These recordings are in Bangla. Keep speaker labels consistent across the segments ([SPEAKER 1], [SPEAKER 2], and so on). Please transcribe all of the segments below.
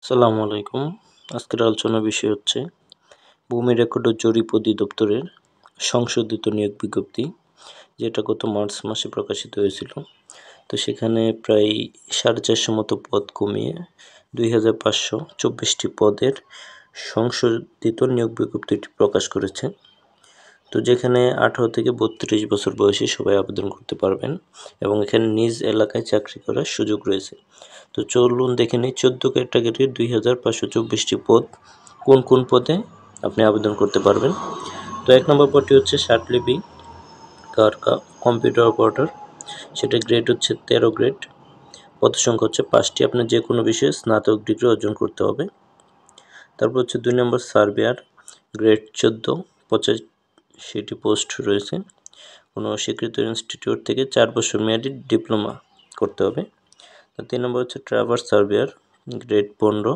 [SPEAKER 1] আসসালামু আলাইকুম। আজকের আলোচনার বিষয় হচ্ছে ভূমি রেকর্ড ও জরিপ অধিদপ্তরের সংশোধিত নিয়োগ বিজ্ঞপ্তি, যেটা গত মার্চ মাসে প্রকাশিত হয়েছিল। তো সেখানে প্রায় 450 মতো পদ কমিয়ে 2524টি পদের সংশোধিত নিয়োগ বিজ্ঞপ্তিটি প্রকাশ করেছে। তো যেখানে 18 থেকে 32 বছর বয়সী সবাই আবেদন করতে পারবেন এবং এখানে নিজ এলাকায় চাকরি করার সুযোগ রয়েছে। তো চলুন দেখে নিই 14 ক্যাটাগরির 2524টি পদ কোন কোন পদে আপনি আবেদন করতে পারবেন। তো 1 নম্বর পদটি হচ্ছে শার্টলিপি কম্পিউটার অপারেটর, সেটা গ্রেড হচ্ছে 13 গ্রেড, পদ সংখ্যা হচ্ছে 5টি, আপনার যে কোনো বিষয়ে স্নাতক ডিগ্রি অর্জন করতে হবে। তারপর হচ্ছে 2 নম্বর সার্ভেয়ার, গ্রেড 14, 85টি পোস্ট রয়েছে। কোনো স্বীকৃত ইনস্টিটিউট থেকে 4 বছর মেয়াদি ডিপ্লোমা করতে হবে। 3 নম্বর হচ্ছে ট্রাভার্স সার্ভেয়ার, গ্রেড 15,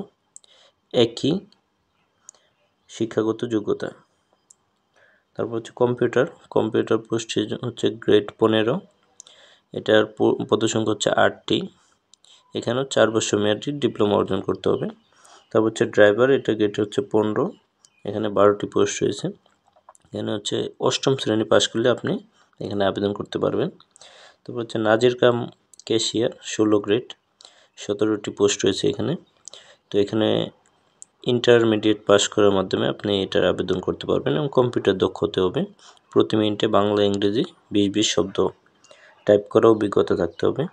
[SPEAKER 1] একই শিক্ষাগত যোগ্যতা। তারপর হচ্ছে কম্পিউটার পোস্ট হচ্ছে গ্রেড 15, এটার পদসংখ্যা হচ্ছে 8টি, এখানেও 4 বছর মেয়াদি ডিপ্লোমা অর্জন করতে হবে। তারপর হচ্ছে ড্রাইভার, এটা গ্রেড হচ্ছে 15, এখানে 12টি পোস্ট রয়েছে। এখানে হচ্ছে 8ম শ্রেণী পাশ করলে আপনি এখানে আবেদন করতে পারবেন। তারপর হচ্ছে নাজির কাম ক্যাশিয়ার, 16 গ্রেড, 17টি পোস্ট রয়েছে এখানে। তো এখানে ইন্টারমিডিয়েট পাস করার মাধ্যমে আপনি এটার আবেদন করতে পারবেন এবং কম্পিউটার দক্ষ হতে হবে। প্রতি মিনিটে বাংলা ইংরেজি 20 শব্দ টাইপ করার অভিজ্ঞতা থাকতে হবে।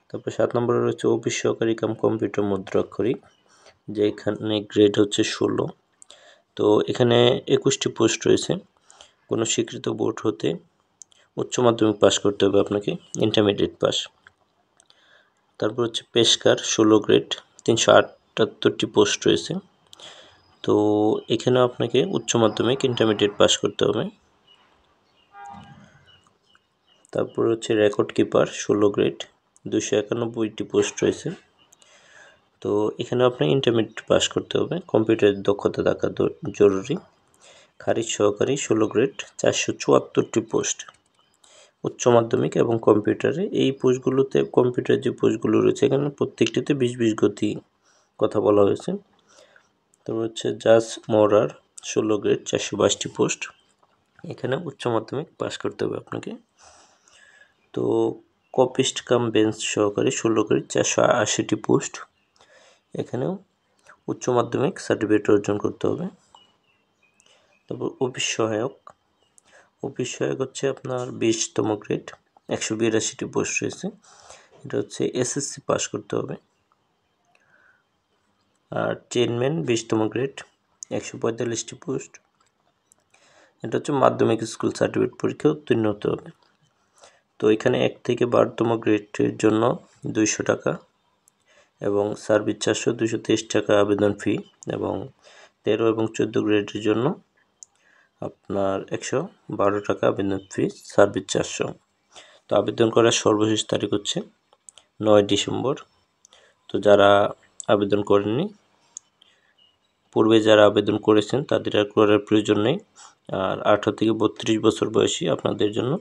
[SPEAKER 1] তারপর 7 নম্বরে রয়েছে অফিস সহকারী কাম কম্পিউটার মুদ্রাক্ষরিক, যেখানে গ্রেড হচ্ছে 16। তো এখানে 21টি পোস্ট রয়েছে। কোনো স্বীকৃত বোর্ড হতে উচ্চ মাধ্যমিক পাস করতে হবে আপনাকে, ইন্টারমিডিয়েট পাস। তারপর হচ্ছে পেশকার, 16 গ্রেড, 378টি পোস্ট রয়েছে। তো এখানেও আপনাকে উচ্চ মাধ্যমিক ইন্টারমিডিয়েট পাস করতে হবে। তারপর হচ্ছে রেকর্ড কিপার, 16 গ্রেড, 291টি পোস্ট রয়েছে। তো এখানেও আপনি ইন্টারমিডিয়েট পাস করতে হবে, কম্পিউটারের দক্ষতা থাকা জরুরি। খারিজ সহকারী, 16 গ্রেড, 474টি পোস্ট, উচ্চ মাধ্যমিক এবং কম্পিউটারে। এই পোস্টগুলোতে কম্পিউটার যে পোস্টগুলো রয়েছে এখানে প্রত্যেকটিতে 20 গতি কথা বলা হয়েছে। তারপর হচ্ছে জাজ মোরার, 16 গ্রেড, 422টি পোস্ট, এখানে উচ্চ মাধ্যমিক পাস করতে হবে আপনাকে। তো কপিস্ট কাম বেঞ্চ সহকারী, 16 গ্রেড, 480টি পোস্ট, এখানেও উচ্চ মাধ্যমিক সার্টিফিকেট অর্জন করতে হবে। তারপর অফিস সহায়ক হচ্ছে আপনার 20তম গ্রেড, 182টি পোস্ট রয়েছে, এটা হচ্ছে এসএসসি পাস করতে হবে। আর চেনম্যান, 20তম গ্রেড, 145টি পোস্ট, এটা হচ্ছে মাধ্যমিক স্কুল সার্টিফিকেট পরীক্ষা উত্তীর্ণ হতে হবে। তো এখানে 1 থেকে 12তম গ্রেডের জন্য 200 টাকা এবং সার্ভিস চার্জ 223 টাকা আবেদন ফি, এবং 13 এবং 14 গ্রেডের জন্য আপনার 112 টাকা আবেদন ফি, সার্ভিস চার্জ। তো আবেদন করার সর্বশেষ তারিখ হচ্ছে 9 ডিসেম্বর। তো যারা আবেদন করেননি, পূর্বে যারা আবেদন করেছেন তাদের আর করার প্রয়োজন নেই। আর 18 থেকে 32 বছর বয়সী আপনাদের জন্য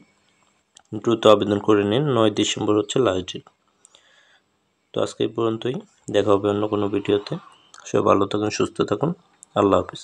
[SPEAKER 1] দ্রুত আবেদন করে নিন, 9 ডিসেম্বর হচ্ছে লাস্ট ডেট। তো আজকে এই পর্যন্তই, দেখা হবে অন্য কোনো ভিডিওতে। সবাই ভালো থাকুন, সুস্থ থাকুন, আল্লাহ হাফিজ।